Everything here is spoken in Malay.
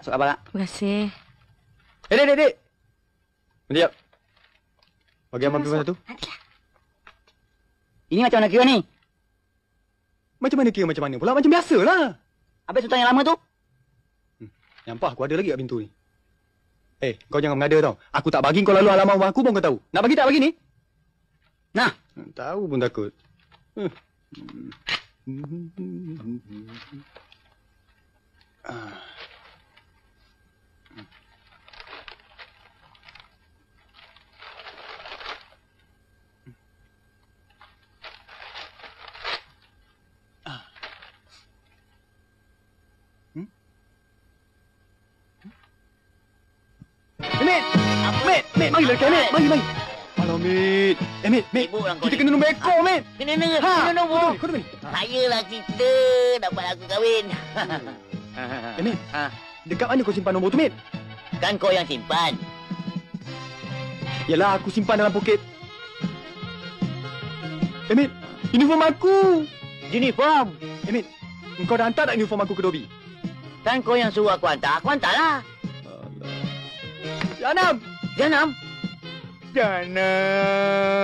Masuk abang, Kak. Terima kasih. Dek. Sekejap. Bagi abang pergi satu. Ini macam mana kira ni? Macam mana kira macam mana pula? Macam biasalah. Habis sultan yang lama tu? Nampak aku ada lagi kat pintu ni. Kau jangan mengada tau. Aku tak bagi kau lalu alamat rumah aku pun kau tahu. Nak bagi tak bagi ni? Nah. Tahu pun takut. Mat, mari lelaki, Mat. Mari. Alah, Mat. Mat. Kita kena nombor ekor, Mat. Kena nombor. Kau tu ni. Sayalah kita dapat aku kahwin. Mat. Dekat mana kau simpan nombor tu, Mat? Kan kau yang simpan. Yalah, aku simpan dalam poket. Mat. Uniform aku. Uniform? Mat. Kau dah hantar tak uniform aku ke Dobi? Kan kau yang suruh aku hantarlah. Janam. Janam? Janam.